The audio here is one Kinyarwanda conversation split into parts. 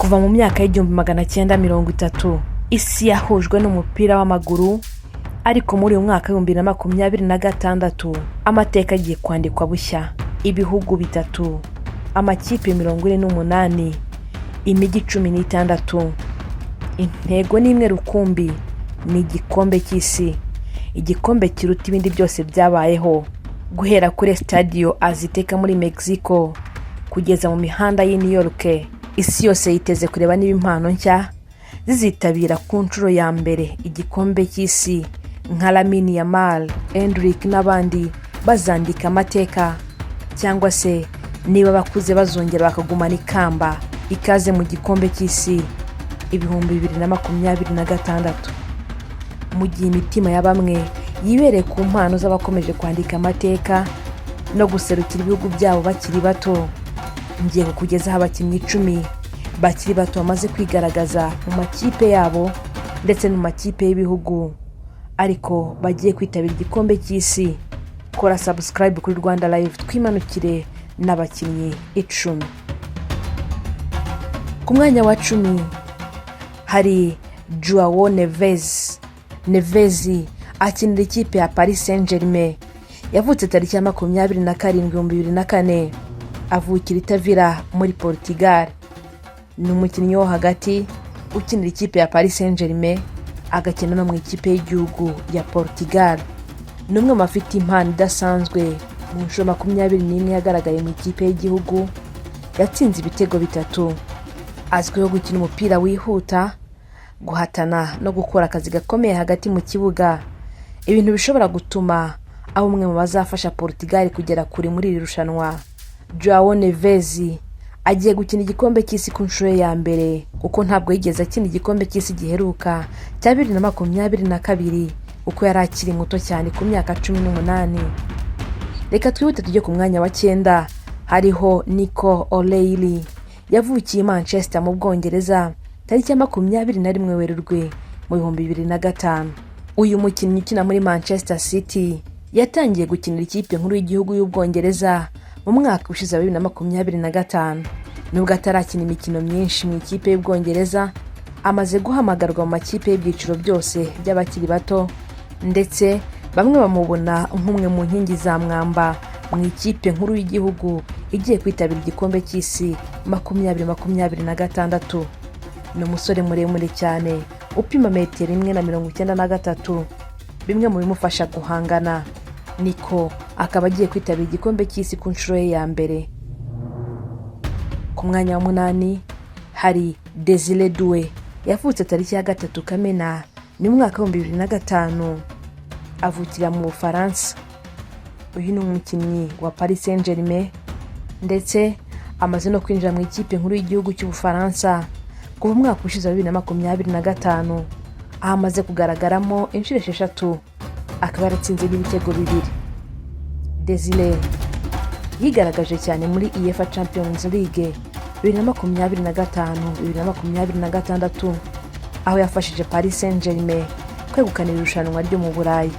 Kuva mu myaka y'1930 isi yahujwe n'umupira w'amaguru, ariko muri uyu mwaka w'2026 amateka agiye kwandikwa bushya. Ibihugu bitatu, amakipe 48, imijyi 16, intego n'imwe rukumbi ni igikombe cy'isi, igikombe kiruta ibindi byose byabayeho, guhera kuri Stadio Azteca muri Mexico kugeza mu mihanda y'i New York. Isi yose yiteze kureba niba impano nshya zizitabira ku nshuro ya mbere igikombe cy'isi, nka Lamine Yamal, Endrick n'abandi bazandika amateka, cyangwa se niba bakuze bazongera bakagumana ikamba. Ikaze mu gikombe cy'isi 2026. Mu gihe imitima ya bamwe yibereye ku mpano z'abakomeje kwandika amateka no guserukira ibihugu byabo bakiri bato, ngiye kukugezaho abakinnyi 10 bakiri bato bamaze kwigaragaza mu makipe yabo ndetse no mu makipe y'ibihugu, ariko bagiye kwitabira igikombe cy'isi. Kora subscribe kuri Rwanda Live twimanukire n'abakinnyi 10. Ku mwanya wa 10 hari Joao Neves. Neves akinira ikipe ya Paris Saint-Germain. Yavutse tariki ya 27/2004, avukira Tavira muri Portugal. Ni umukinnyi wo hagati ukinira ikipe ya Paris Saint-Germain, agakina no mu ikipe y'igihugu ya Portugal. Ni umwe mu bafite impano idasanzwe. Mu nshuro 21 yagaragaye mu ikipe y'igihugu, yatsinze ibitego 3. Azwiho gukina umupira wihuta, guhatana no gukora akazi gakomeye hagati mu kibuga, ibintu bishobora gutuma aho umwe mu bazafasha Portugal kugera kure muri iri rushanwa. Joao Neves agiye gukina igikombe cy'isi ku nshuro ya mbere, kuko ntabwo yigeze akina igikombe cy'isi giheruka cya 2022 uko yari akiri muto cyane ku myaka 18. Reka twihute tujye ku mwanya wa 9. Hariho Nico O'Reilly. Yavukiye Manchester mu Bwongereza tariki ya 21 Werurwe mu 2005. Uyu mukinnyi ukina muri Manchester City yatangiye gukinira ikipe nkuru y'igihugu y'Ubwongereza mu mwaka ushize 2025. Nubwo atarakina imikino myinshi mu ikipe y'Ubwongereza, amaze guhamagarwa mu makipe y'ibyiciro byose by'abakiri bato, ndetse bamwe bamubona nk'umwe mu nkingi za mwamba mu ikipe nkuru y'igihugu igiye kwitabira igikombe cy'isi 2026. Ni umusore muremure cyane upima 1.93 m, bimwe mu bimufasha guhangana. Nico akaba agiye kwitabira igikombe cy'isi ku nshuro ye ya mbere. Ku mwanya wa 8 hari Désiré Doué. Yavutse tariki ya 3 Kamena ni mwaka wa 2005, avukira mu Bufaransa. Uyu ni umukinnyi wa Paris Saint-Germain, ndetse amaze no kwinjira mu ikipe nkuru y'igihugu cy'Ubufaransa kuva mu mwaka ushize 2025, aho amaze kugaragaramo inshuro 6, akaba yaratsinze ibitego 2. Désiré yigaragaje cyane muri UEFA Champions League 2025-2026, aho yafashije Paris Saint-Germain kwegukana irushanwa ryo mu Burayi.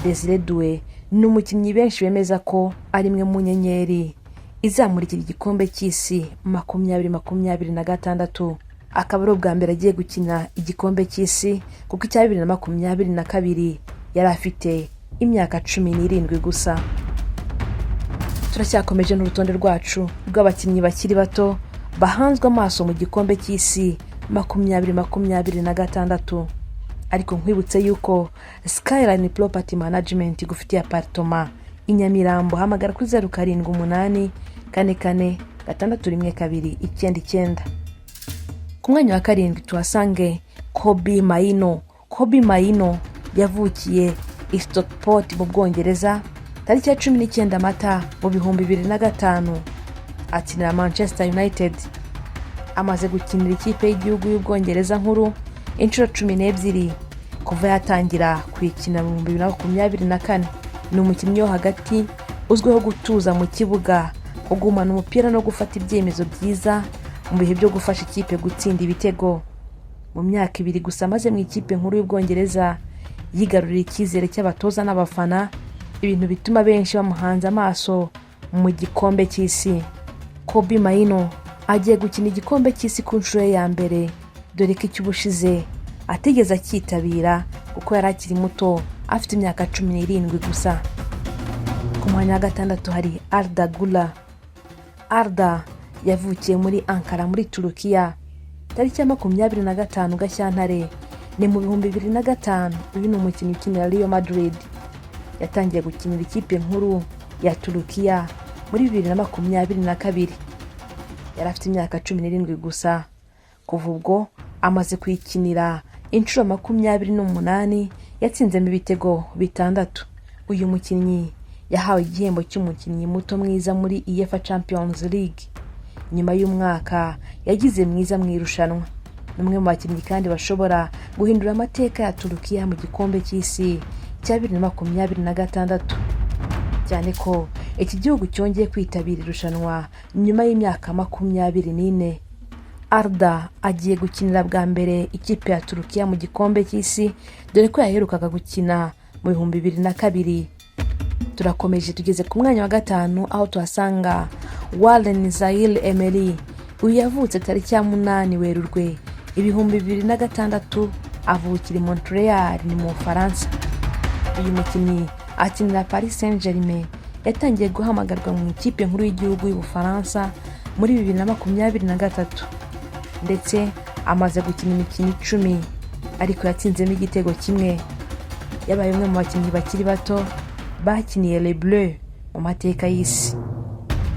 Désiré Doué ni umukinnyi benshi bemeza ko ari imwe mu nyenyeri izamurikira igikombe cy'isi 2026. Akaba ari ubwa mbere agiye gukina igikombe cy'isi, kuko icya 2022 yari afite imyaka 17 gusa. Turacyakomeje n'urutonde rwacu rw'abakinnyi bakiri bato bahanzwe amaso mu gikombe cy'isi 2026. Ariko nkwibutse yuko Skyline Property Management gufitiye apartment i Nyamirambo. Hamagara kuri 0788 44 612 99. Ku mwanya wa 7 tuhasange Kobbie Mainoo. Kobbie Mainoo yavukiye i Stockport mu Bwongereza tariki ya 19 Mata mu 2005, akinira Manchester United. Amaze gukinira ikipe y'igihugu y'Ubwongereza nkuru inshuro 12 kuva yatangira kwikina mu 2024. Ni umukinnyi wo hagati uzwiho gutuza mu kibuga, kugumana umupira no gufata ibyemezo byiza mu bihe byo gufasha ikipe gutsinda ibitego. Mu myaka 2 gusa amaze mu ikipe nkuru y'Ubwongereza, yigarurira icyizere cy'abatoza n'abafana, ibintu bituma benshi bamuhanze amaso mu gikombe cy'isi. Kobbie Mainoo agiye gukina igikombe cy'isi ku nshuro ye ya mbere, dore ko icy'ubushize atigeze acyitabira kuko yari akiri muto afite imyaka 17 gusa. Ku mwanya wa gatandatu hari Arda Güler. Arda yavukiye muri Ankara muri Turukiya tariki ya 25 Gashyantare ni mu 2005. Uyu ni umukinnyi ukinira Real Madrid. Yatangiye gukinira ikipe nkuru ya Turukiya muri 2022. Yari afite imyaka 17 gusa. Kuva ubwo amaze kuyikinira inshuro 28, yatsinzemo ibitego 6. Uyu mukinnyi yahawe igihembo cy'umukinnyi muto mwiza muri UEFA Champions League nyuma y'umwaka yagize mwiza mu irushanwa. Numwe mu bakinnyi kandi bashobora guhindura amateka ya Turukiya mu gikombe cy'isi cya 2026, cyane ko iki gihugu cyongeye kwitabira irushanwa nyuma y'imyaka 24. Arda agiye gukinira bwa mbere ikipe ya Turukiya mu gikombe cy'isi, dore ko yaherukaga gukina mu 2002. Turakomeje tugeze ku mwanya wa 5 aho tuhasanga Warren Zaïre-Emery. Uyu yavutse tariki ya 8 Werurwe 2006, avukira Montreal ni mu Faransa. Uyu mukinnyi akinira Paris Saint-Germain. Yatangiye guhamagarwa mu ikipe nkuru y'igihugu y'Ubufaransa muri 2023, ndetse amaze gukina imikino 10 ariko yatsinzemo igitego kimwe. Yabaye umwe mu bakinnyi bakiri bato bakiniye Les Bleus mu mateka y'isi.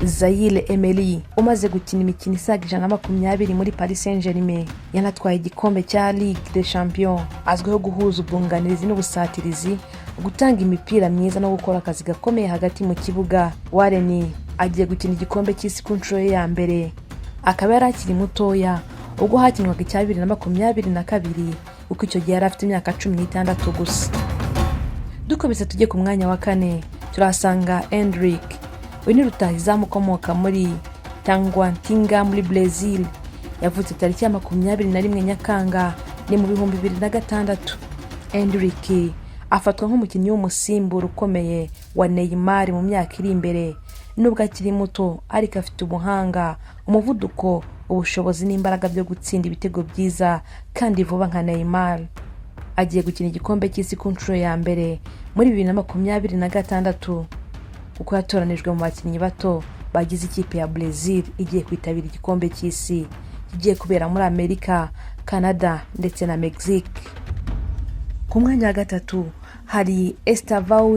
Zaïre-Emery umaze gukina imikino isaga 120 muri Paris Saint-Germain, yanatwaye igikombe cya Ligue des Champions. Azwiho guhuza ubwunganizi n'ubusatirizi, gutanga imipira myiza no gukora akazi gakomeye hagati mu kibuga. Warren agiye gukina igikombe cy'isi ku nshuro ye ya mbere, akaba yari akiri mutoya ubwo hakinwaga icya 2022, uko icyo gihe yari afite imyaka 16 gusa. Dukomeza tujye ku mwanya wa 4 turasanga Endrick. Uyu ni rutahizamu ukomoka muri Taguatinga muri Brazil. Yavutse tariki ya 21 Nyakanga ni mu 2006. Endrick afatwa nk'umukinnyi w'umusimbura ukomeye wa Neymar mu myaka iri imbere. Nubwo akiri muto ariko afite ubuhanga, umuvuduko, ubushobozi n'imbaraga byo gutsinda ibitego byiza kandi vuba nka Neymar. Agiye gukina igikombe cy'isi ku nshuro ya mbere muri 2026, kuko yatoranijwe mu bakinnyi bato bagize ikipe ya Brazil igiye kwitabira igikombe cy'isi kigiye kubera muri Amerika, Canada ndetse na Mexique. Ku mwanya wa 3 hari Estevão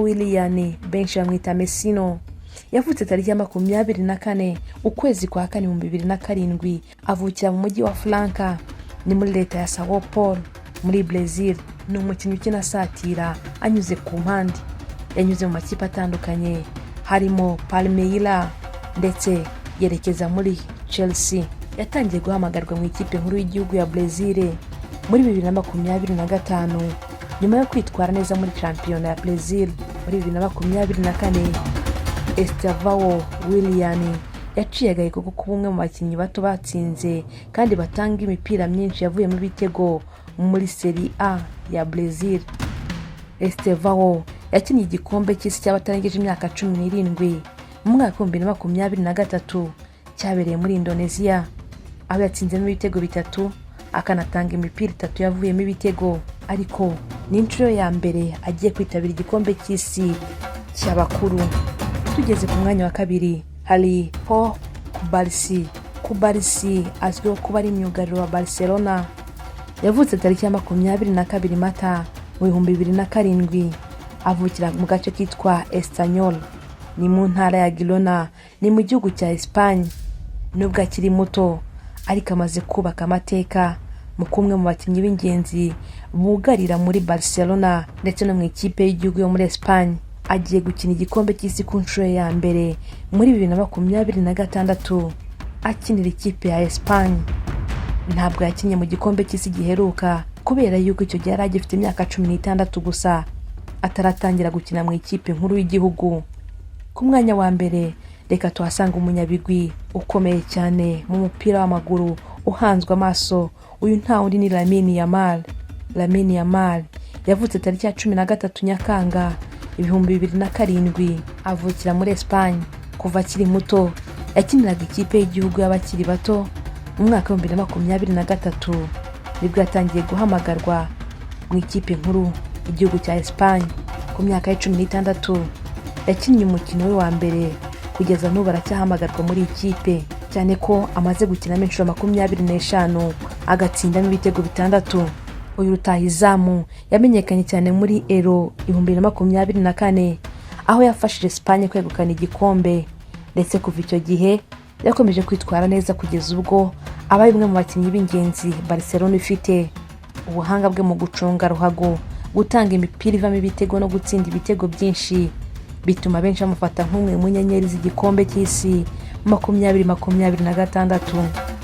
Willian, benshi bamwita Messino. Yavutse tariki ya 24 ukwezi kwa 4 mu 2007, avukira mu mujyi wa Franca ni muri leta ya São Paulo muri Brazil. Ni umukinnyi ukina satira anyuze ku mpande. Yanyuze mu makipe atandukanye harimo Palmeiras ndetse yerekeza muri Chelsea. Yatangiye guhamagarwa mu ikipe nkuru y'igihugu ya Brazil muri 2025 nyuma yo kwitwara neza muri Championnat ya Brazil muri 2024. Estevão Willian yaciye agaheko ko kuba umwe mu bakinnyi bato batsinze kandi batanga imipira myinshi yavuye mu bitego muri Serie A ya Brazil. Estevão yakinnye igikombe cy'isi cy'abatarengeje imyaka 17 mu mwaka wa 2023 cyabereye muri Indonesia, aho yatsinzemo ibitego 3 akanatanga imipira 3 yavuyemo ibitego. Ariko ni inshuro ya mbere agiye kwitabira igikombe cy'isi cy'abakuru. Tugeze ku mwanya wa 2 hari Pau Cubarsí. Azwiho kuba ari myugariro wa Barcelona. Yavutse tariki ya 22 Mata mu 2007, avukira mu gace kitwa Estanyol ni mu ntara ya Girona ni mu gihugu cya Espagne. Nubwo akiri muto ariko amaze kubaka amateka mu kumwe mu bakinnyi b'ingenzi bugarira muri Barcelona ndetse no mu ikipe y'igihugu yo muri Espagne. Agiye gukina igikombe cy'isi ku nshuro ya mbere muri 2026 akinira ikipe ya Espagne. Ntabwo yakinye mu gikombe cy'isi giheruka kubera yuko icyo gihe yari agifite imyaka 16 gusa, ataratangira gukina mu ikipe nkuru y'igihugu. Ku mwanya wa mbere reka tuhasanga umunyabigwi ukomeye cyane mu mupira w'amaguru uhanzwe amaso. Uyu nta wundi ni Lamine Yamal. Yavutse tariki ya 13 Nyakanga 2007, avukira muri Espagne. Kuva akiri muto yakiniraga ikipe y'igihugu y'abakiri bato mu mwaka wa 2023 nibwo yatangiye guhamagarwa mu ikipe nkuru igihugu cya Espagne. Ku myaka ya 16 yakinnye umukino we wa mbere, kugeza n'ubu aracyahamagarwa muri ikipe, cyane ko amaze gukina inshuro 25 agatsindamo ibitego 6. Uyu rutahizamu yamenyekanye cyane muri Euro 2024 aho yafashije Espagne kwegukana igikombe, ndetse kuva icyo gihe yakomeje kwitwara neza kugeza ubwo abaye umwe mu bakinnyi b'ingenzi Barcelona ifite. Ubuhanga bwe mu gucunga ruhago, gutanga imipira ivamo ibitego no gutsinda ibitego byinshi bituma benshi bamufata nk'umwe mu nyenyeri z'igikombe cy'isi 2026.